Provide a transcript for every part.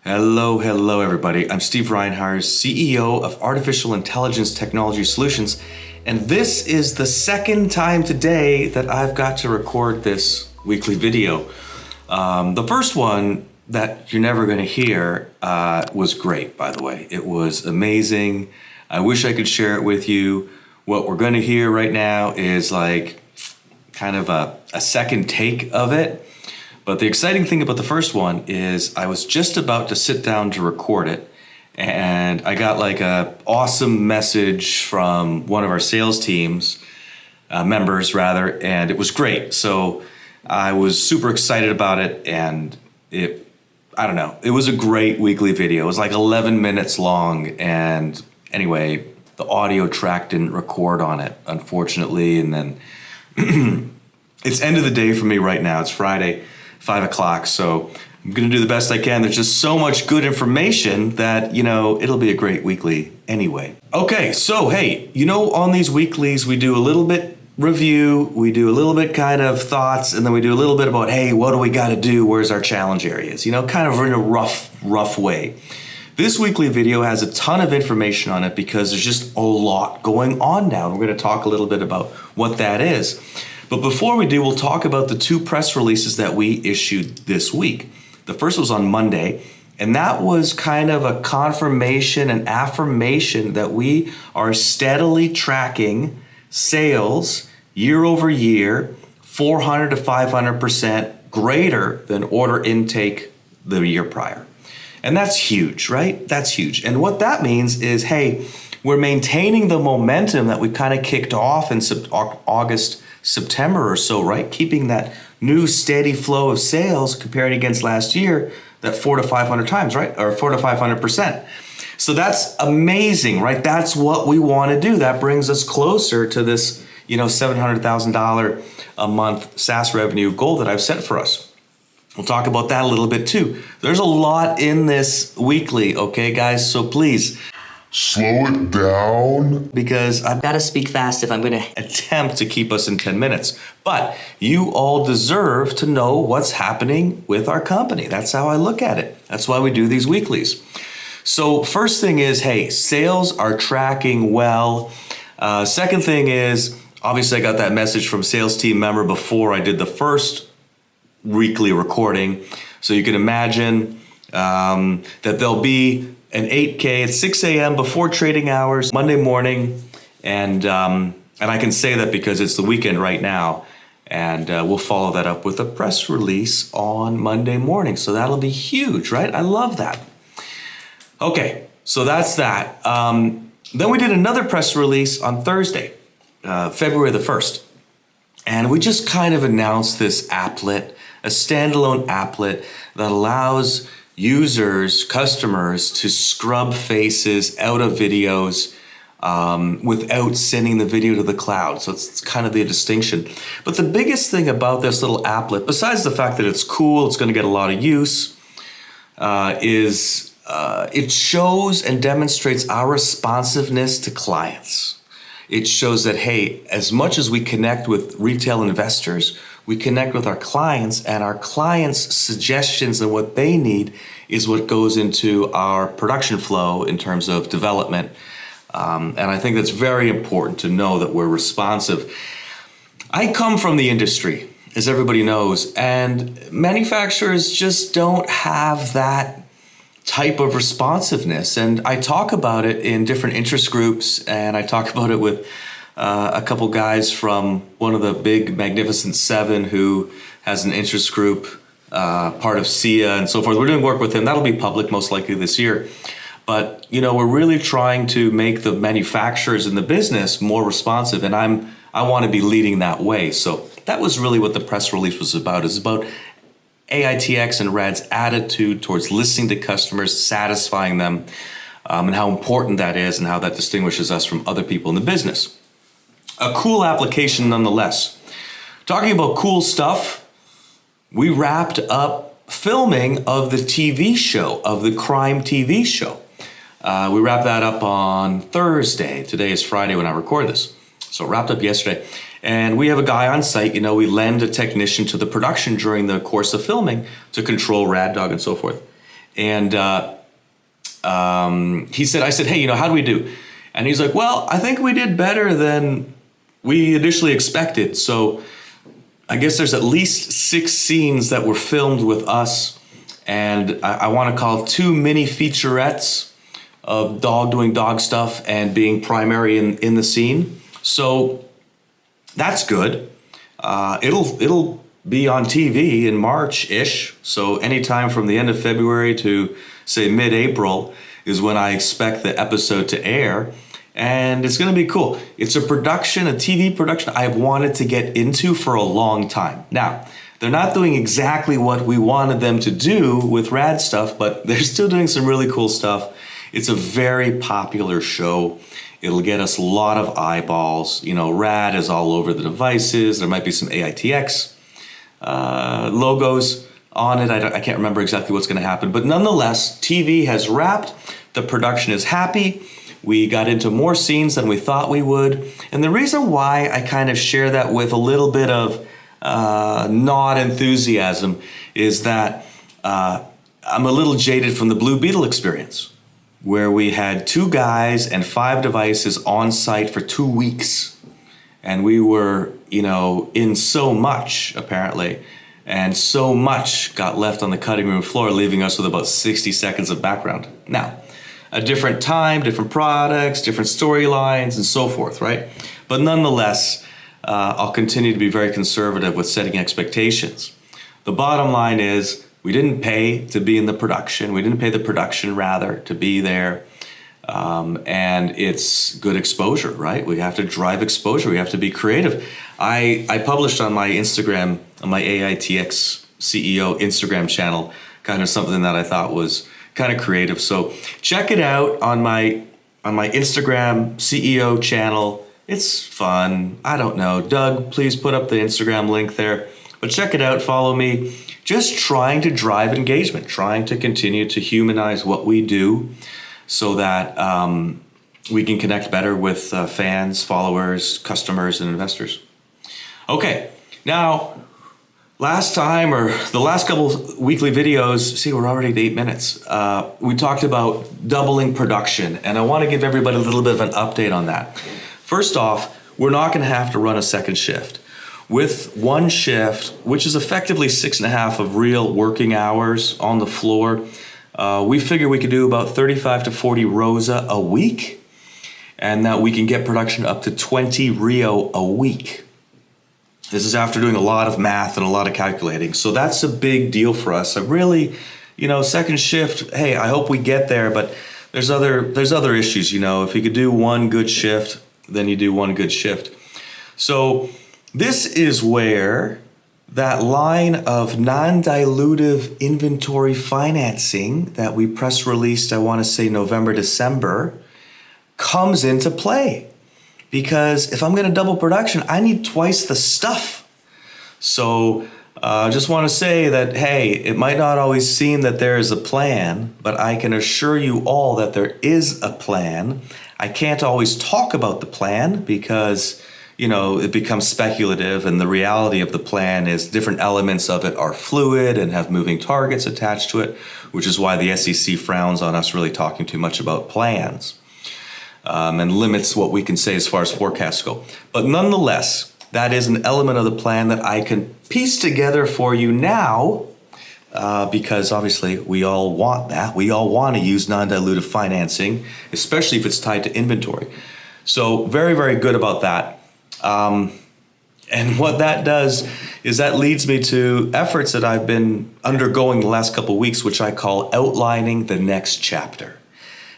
Hello everybody. I'm Steve Reinharz, CEO of Artificial Intelligence Technology Solutions, and this is the second time today that I've got to record this weekly video. The first one that you're never going to hear was great, by the way. It was amazing. I wish I could share it with you. What we're going to hear right now is like kind of a second take of it. But the exciting thing about the first one is I was just about to sit down to record it, and I got like a awesome message from one of our sales teams, members rather, and it was great. So I was super excited about it, and it was a great weekly video. It was like 11 minutes long, and anyway, the audio track didn't record on it, unfortunately, and then it's end of the day for me right now. It's Friday. 5 o'clock, so I'm gonna do the best I can. There's just so much good information that, it'll be a great weekly anyway. Okay, so hey, on these weeklies, we do a little bit review, we do a little bit kind of thoughts, and then we do a little bit about, hey, what do we gotta do? Where's our challenge areas? Kind of in a rough way. This weekly video has a ton of information on it because there's just a lot going on now. And we're gonna talk a little bit about what that is. But before we do, we'll talk about the two press releases that we issued this week. The first was on Monday, and that was kind of a confirmation and affirmation that we are steadily tracking sales year over year, 400 to 500% greater than order intake the year prior. And that's huge, right? That's huge. And what that means is, hey, we're maintaining the momentum that we kind of kicked off in August, September or so, right? Keeping that new steady flow of sales comparing against last year, that 400 to 500 times, right? Or 400 to 500%. So that's amazing, right? That's what we want to do. That brings us closer to this, $700,000 a month SaaS revenue goal that I've set for us. We'll talk about that a little bit too. There's a lot in this weekly, okay, guys? So please, slow it down. Because I've got to speak fast if I'm going to attempt to keep us in 10 minutes. But you all deserve to know what's happening with our company. That's how I look at it. That's why we do these weeklies. So first thing is, hey, sales are tracking well. Second thing is, obviously I got that message from sales team member before I did the first weekly recording. So you can imagine that there'll be an 8K at 6 a.m. before trading hours, Monday morning. And I can say that because it's the weekend right now. And we'll follow that up with a press release on Monday morning. So that'll be huge, right? I love that. Okay, so that's that. Then we did another press release on Thursday, February the 1st. And we just kind of announced this applet, a standalone applet that allows users, customers to scrub faces out of videos without sending the video to the cloud. So it's kind of the distinction. But the biggest thing about this little applet, besides the fact that it's cool, it's going to get a lot of use, is it shows and demonstrates our responsiveness to clients. It shows that, hey, as much as we connect with retail investors, we connect with our clients, and our clients' suggestions and what they need is what goes into our production flow in terms of development. And I think that's very important to know that we're responsive. I come from the industry, as everybody knows, and manufacturers just don't have that type of responsiveness. And I talk about it in different interest groups, and I talk about it with a couple guys from one of the big Magnificent Seven who has an interest group, part of SIA and so forth. We're doing work with him. That'll be public most likely this year. But, we're really trying to make the manufacturers in the business more responsive, and I want to be leading that way. So that was really what the press release was about. It's about AITX and RAD's attitude towards listening to customers, satisfying them, and how important that is and how that distinguishes us from other people in the business. A cool application nonetheless. Talking about cool stuff, we wrapped up filming of the TV show, of the crime TV show. We wrapped that up on Thursday. Today is Friday when I record this. So wrapped up yesterday. And we have a guy on site, we lend a technician to the production during the course of filming to control Rad Dog and so forth. And he said, I said, hey, how do we do? And he's like, well, I think we did better than we initially expected. So I guess there's at least 6 scenes that were filmed with us. And I want to call 2 mini featurettes of dog doing dog stuff and being primary in the scene. So that's good. It'll be on TV in March-ish. So anytime from the end of February to, say, mid-April is when I expect the episode to air. And it's going to be cool. It's a production, a TV production I've wanted to get into for a long time. Now, they're not doing exactly what we wanted them to do with Rad stuff, but they're still doing some really cool stuff. It's a very popular show. It'll get us a lot of eyeballs. Rad is all over the devices. There might be some AITX logos on it. I can't remember exactly what's going to happen. But nonetheless, TV has wrapped. The production is happy. We got into more scenes than we thought we would. And the reason why I kind of share that with a little bit of not enthusiasm is that I'm a little jaded from the Blue Beetle experience, where we had 2 guys and 5 devices on site for 2 weeks. And we were, in so much, apparently, and so much got left on the cutting room floor, leaving us with about 60 seconds of background. Now, a different time, different products, different storylines, and so forth, right? But nonetheless, I'll continue to be very conservative with setting expectations. The bottom line is we didn't pay to be in the production. We didn't pay the production, rather, to be there. And it's good exposure, right? We have to drive exposure. We have to be creative. I published on my Instagram, on my AITX CEO Instagram channel, kind of something that I thought was kind of creative. So check it out on my Instagram CEO channel. It's fun. I don't know. Doug, please put up the Instagram link there. But check it out. Follow me. Just trying to drive engagement, trying to continue to humanize what we do so that we can connect better with fans, followers, customers, and investors. Okay. Now, last time, or the last couple weekly videos, see, we're already at 8 minutes. We talked about doubling production, and I want to give everybody a little bit of an update on that. First off, we're not going to have to run a second shift. With 1 shift, which is effectively 6.5 of real working hours on the floor, we figure we could do about 35 to 40 Rosa a week, and that we can get production up to 20 Rio a week. This is after doing a lot of math and a lot of calculating. So that's a big deal for us. I really, second shift, hey, I hope we get there, but there's other issues, If you could do 1 good shift, then you do 1 good shift. So this is where that line of non-dilutive inventory financing that we press released, I want to say November, December, comes into play. Because if I'm going to double production, I need twice the stuff. So I just want to say that, hey, it might not always seem that there is a plan, but I can assure you all that there is a plan. I can't always talk about the plan because, it becomes speculative, and the reality of the plan is different elements of it are fluid and have moving targets attached to it, which is why the SEC frowns on us really talking too much about plans. And limits what we can say as far as forecasts go. But nonetheless, that is an element of the plan that I can piece together for you now, because obviously we all want that. We all want to use non-dilutive financing, especially if it's tied to inventory. So very, very good about that. And what that does is that leads me to efforts that I've been undergoing the last couple of weeks, which I call outlining the next chapter.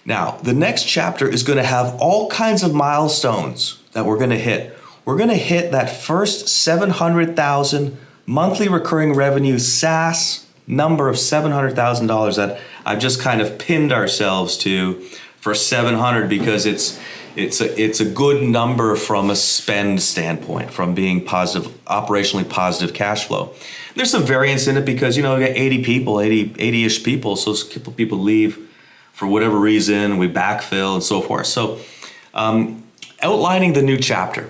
Now, the next chapter is going to have all kinds of milestones that we're going to hit. We're going to hit that first 700,000 monthly recurring revenue SaaS number of $700,000 that I've just kind of pinned ourselves to for 700 because it's a good number from a spend standpoint, from being positive, operationally positive cash flow. There's some variance in it because, we got 80-ish people, so people leave for whatever reason, we backfill and so forth. So outlining the new chapter,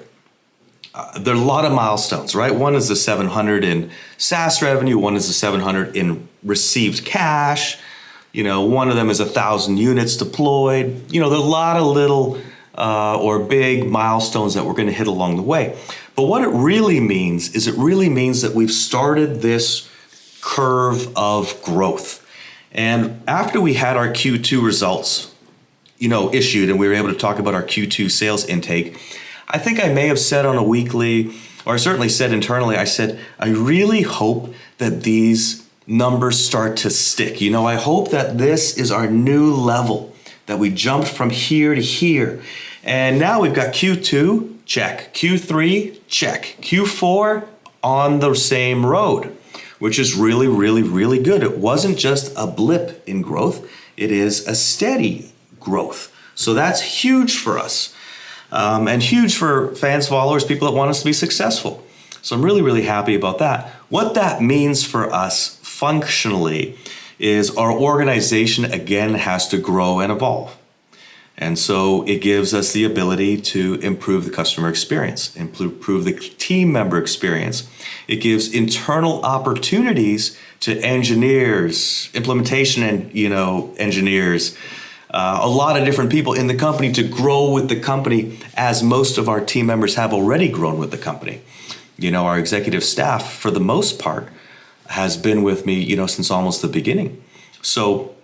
there are a lot of milestones, right? One is the 700 in SaaS revenue. One is the 700 in received cash. One of them is 1,000 units deployed. There are a lot of little or big milestones that we're going to hit along the way. But what it really means is that we've started this curve of growth. And after we had our Q2 results, issued, and we were able to talk about our Q2 sales intake, I think I may have said on a weekly, or I certainly said internally, I said, I really hope that these numbers start to stick. I hope that this is our new level, that we jumped from here to here. And now we've got Q2, check. Q3, check. Q4, on the same road, which is really, really, really good. It wasn't just a blip in growth. It is a steady growth. So that's huge for us. And huge for fans, followers, people that want us to be successful. So I'm really, really happy about that. What that means for us functionally is our organization again has to grow and evolve. And so it gives us the ability to improve the customer experience, improve the team member experience. It gives internal opportunities to engineers, implementation and engineers, a lot of different people in the company to grow with the company, as most of our team members have already grown with the company. Our executive staff, for the most part, has been with me, since almost the beginning. So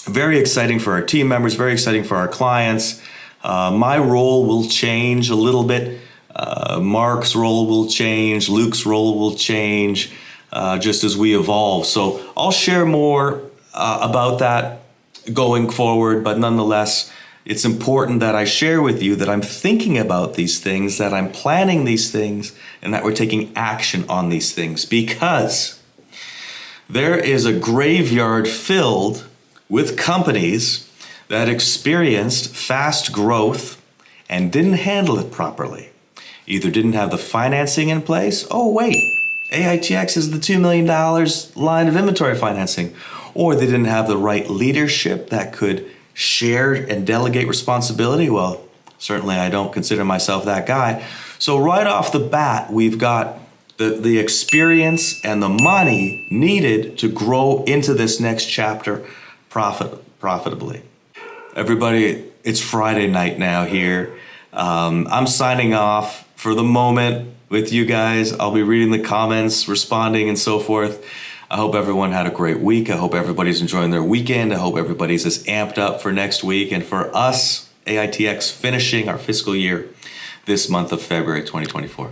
very exciting for our team members, very exciting for our clients. My role will change a little bit. Mark's role will change. Luke's role will change just as we evolve. So I'll share more about that going forward, but nonetheless, it's important that I share with you that I'm thinking about these things, that I'm planning these things, and that we're taking action on these things, because there is a graveyard filled with companies that experienced fast growth and didn't handle it properly. Either didn't have the financing in place. Oh, wait, AITX is the $2 million line of inventory financing. Or they didn't have the right leadership that could share and delegate responsibility. Well, certainly I don't consider myself that guy. So right off the bat, we've got the experience and the money needed to grow into this next chapter profitably. Everybody, it's Friday night now here. I'm signing off for the moment with you guys. I'll be reading the comments, responding, and so forth. I hope everyone had a great week. I hope everybody's enjoying their weekend. I hope everybody's as amped up for next week. And for us, AITX finishing our fiscal year this month of February 2024.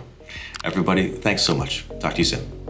Everybody, thanks so much. Talk to you soon.